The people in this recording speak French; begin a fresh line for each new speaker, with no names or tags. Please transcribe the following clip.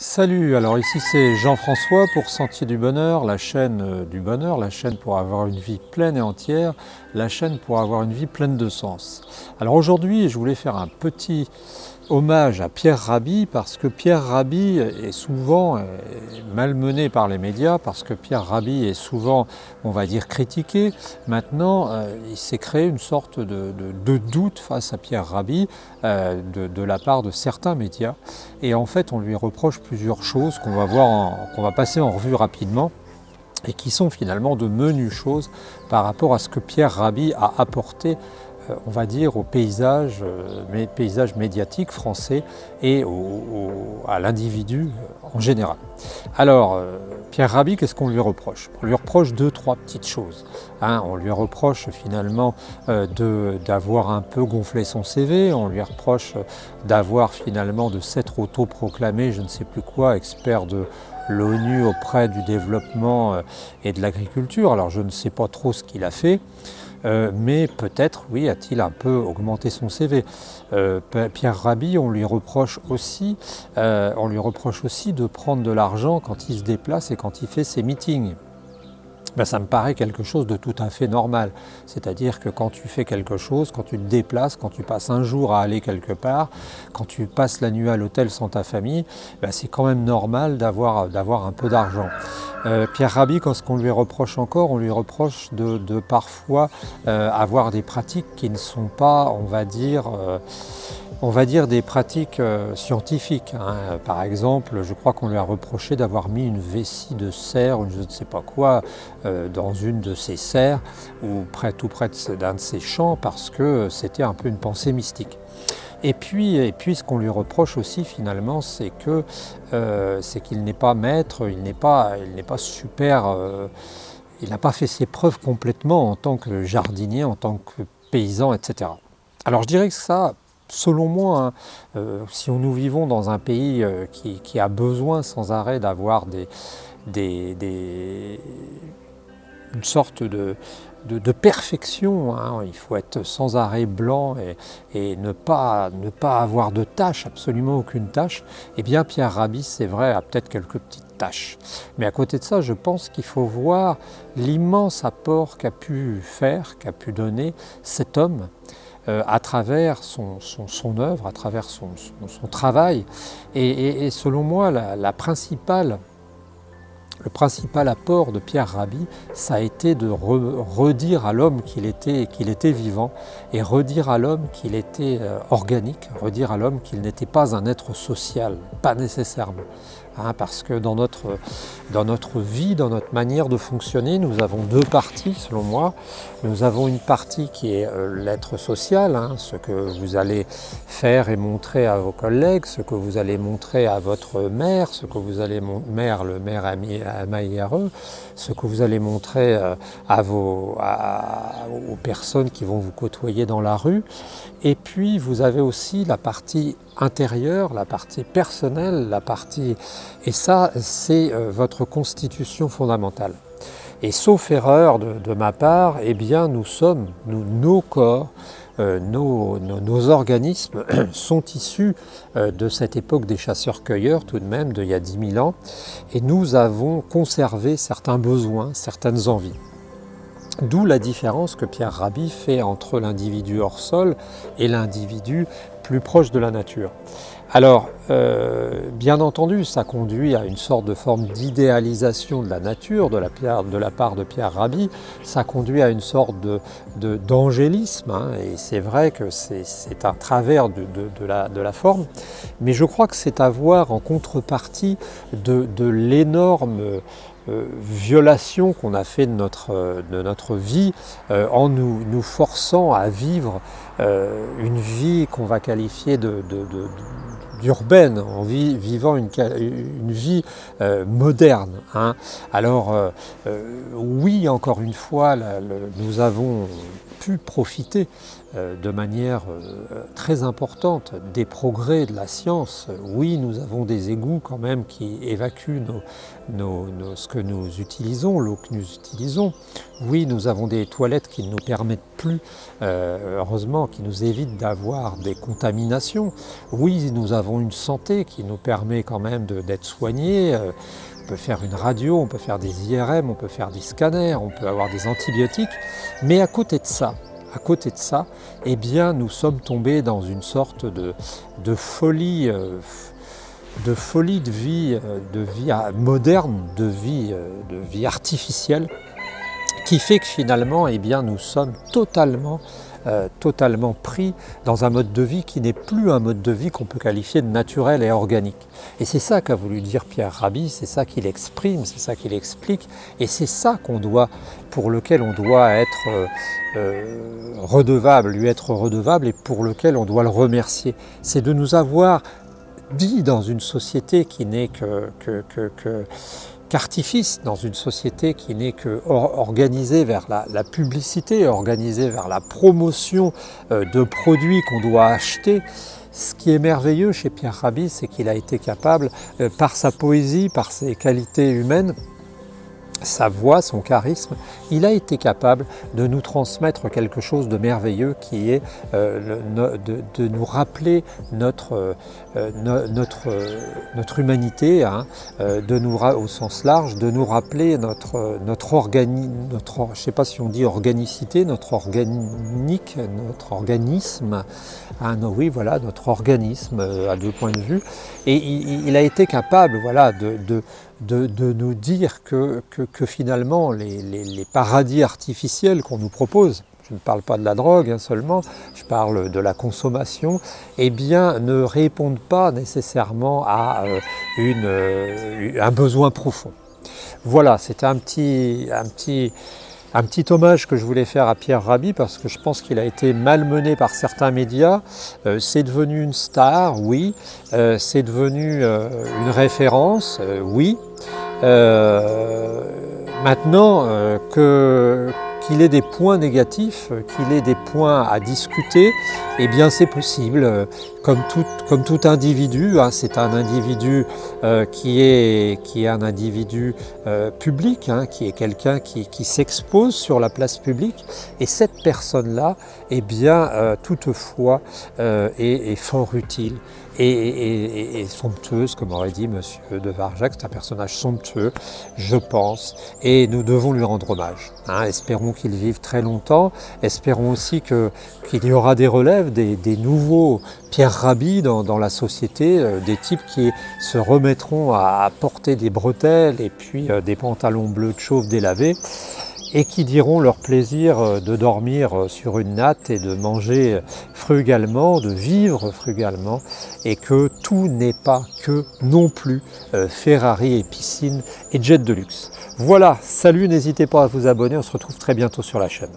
Salut, alors ici c'est Jean-François pour Sentier du Bonheur, la chaîne du bonheur, la chaîne pour avoir une vie pleine et entière, la chaîne pour avoir une vie pleine de sens. Alors aujourd'hui je voulais faire un petit hommage à Pierre Rabhi parce que Pierre Rabhi est souvent malmené par les médias, parce que Pierre Rabhi est souvent, on va dire, critiqué. Maintenant, il s'est créé une sorte de doute face à Pierre Rabhi de la part de certains médias. Et en fait, on lui reproche plusieurs choses qu'on va voir, qu'on va passer en revue rapidement et qui sont finalement de menues choses par rapport à ce que Pierre Rabhi a apporté, on va dire, au paysage médiatique français et à l'individu en général. Alors, Pierre Rabhi, qu'est-ce qu'on lui reproche? On lui reproche deux, trois petites choses. On lui reproche finalement d'avoir un peu gonflé son CV, on lui reproche d'avoir finalement de s'être autoproclamé, je ne sais plus quoi, expert de l'ONU auprès du développement et de l'agriculture. Alors je ne sais pas trop ce qu'il a fait, mais peut-être, oui, a-t-il un peu augmenté son CV. Pierre Rabhi, on lui reproche aussi de prendre de l'argent quand il se déplace et quand il fait ses meetings. Ça me paraît quelque chose de tout à fait normal. C'est-à-dire que quand tu fais quelque chose, quand tu te déplaces, quand tu passes un jour à aller quelque part, quand tu passes la nuit à l'hôtel sans ta famille, c'est quand même normal d'avoir un peu d'argent. Pierre Rabhi, ce qu'on lui reproche encore, on lui reproche de parfois avoir des pratiques qui ne sont pas, on va dire des pratiques scientifiques. Par exemple, je crois qu'on lui a reproché d'avoir mis une vessie de cerf, ou je ne sais pas quoi, dans une de ses serres, ou tout près d'un de ses champs, parce que c'était un peu une pensée mystique. Et puis ce qu'on lui reproche aussi finalement, c'est qu'il n'est pas maître, il n'est pas super, il n'a pas fait ses preuves complètement en tant que jardinier, en tant que paysan, etc. Alors je dirais que ça, selon moi, si nous vivons dans un pays qui a besoin sans arrêt d'avoir une sorte de perfection, il faut être sans arrêt blanc et ne pas avoir de tâche, absolument aucune tâche, eh bien Pierre Rabhi, c'est vrai, a peut-être quelques petites tâches. Mais à côté de ça, je pense qu'il faut voir l'immense apport qu'a pu donner cet homme à travers son œuvre, à travers son travail. Et selon moi, le principal apport de Pierre Rabhi, ça a été de redire à l'homme qu'il était vivant, et redire à l'homme qu'il était organique, redire à l'homme qu'il n'était pas un être social, pas nécessairement. Parce que dans notre vie, dans notre manière de fonctionner, nous avons deux parties selon moi. Nous avons une partie qui est l'être social, ce que vous allez faire et montrer à vos collègues, ce que vous allez montrer à votre mère, ce que vous allez le maire AMAIRE, ce que vous allez montrer aux personnes qui vont vous côtoyer dans la rue. Et puis vous avez aussi la partie intérieure, la partie personnelle, et ça c'est votre constitution fondamentale. Et sauf erreur de ma part, eh bien nos corps, nos organismes sont issus de cette époque des chasseurs-cueilleurs tout de même, d'il y a 10 000 ans, et nous avons conservé certains besoins, certaines envies. D'où la différence que Pierre Rabhi fait entre l'individu hors sol et l'individu plus proche de la nature. Alors, bien entendu, ça conduit à une sorte de forme d'idéalisation de la nature de la part de Pierre Rabhi, ça conduit à une sorte d'angélisme, et c'est vrai que c'est un travers de la forme, mais je crois que c'est à voir en contrepartie de l'énorme violation qu'on a fait de notre vie en nous forçant à vivre une vie qu'on va qualifier d'urbaine, en vivant une vie moderne. Alors oui, encore une fois, nous avons pu profiter de manière très importante des progrès de la science. Oui, nous avons des égouts quand même qui évacuent ce que nous utilisons, l'eau que nous utilisons. Oui, nous avons des toilettes qui ne nous permettent plus, heureusement, qui nous évitent d'avoir des contaminations. Oui, nous avons une santé qui nous permet quand même d'être soignés. On peut faire une radio, on peut faire des IRM, on peut faire des scanners, on peut avoir des antibiotiques. Mais à côté de ça, eh bien, nous sommes tombés dans une sorte de folie, de vie moderne, de vie artificielle, qui fait que finalement, eh bien, nous sommes totalement pris dans un mode de vie qui n'est plus un mode de vie qu'on peut qualifier de naturel et organique. Et c'est ça qu'a voulu dire Pierre Rabhi, c'est ça qu'il exprime, c'est ça qu'il explique, et c'est ça pour lequel on doit être redevable, lui être redevable, et pour lequel on doit le remercier. C'est de nous avoir dit dans une société qui n'est qu'artifice, dans une société qui n'est que organisée vers la publicité, organisée vers la promotion de produits qu'on doit acheter. Ce qui est merveilleux chez Pierre Rabhi, c'est qu'il a été capable, par sa poésie, par ses qualités humaines, sa voix, son charisme, il a été capable de nous transmettre quelque chose de merveilleux qui est de nous rappeler notre humanité, hein, au sens large, de nous rappeler je ne sais pas si on dit organicité, notre organisme, hein, oui, voilà, notre organisme à deux points de vue. Et il a été capable, voilà, de nous dire que finalement les paradis artificiels qu'on nous propose, je ne parle pas de la drogue hein, seulement, je parle de la consommation, eh bien ne répondent pas nécessairement à un besoin profond. Voilà, c'était un petit hommage que je voulais faire à Pierre Rabhi parce que je pense qu'il a été malmené par certains médias. C'est devenu une star, oui. C'est devenu une référence, oui. Maintenant, qu'il ait des points négatifs, qu'il ait des points à discuter, eh bien c'est possible. Comme tout individu, hein, c'est un individu qui est un individu public, hein, qui est quelqu'un qui s'expose sur la place publique. Et cette personne-là, eh bien, toutefois, est fort utile. Et somptueuse, comme aurait dit Monsieur de Varjac, c'est un personnage somptueux, je pense, et nous devons lui rendre hommage. Hein. Espérons qu'il vive très longtemps, espérons aussi qu'il y aura des relèves, des nouveaux Pierre Rabhi dans la société, des types qui se remettront à porter des bretelles et puis des pantalons bleus de chauve délavés, et qui diront leur plaisir de dormir sur une natte et de manger frugalement, de vivre frugalement, et que tout n'est pas que non plus Ferrari et piscine et jet de luxe. Voilà, salut, n'hésitez pas à vous abonner, on se retrouve très bientôt sur la chaîne.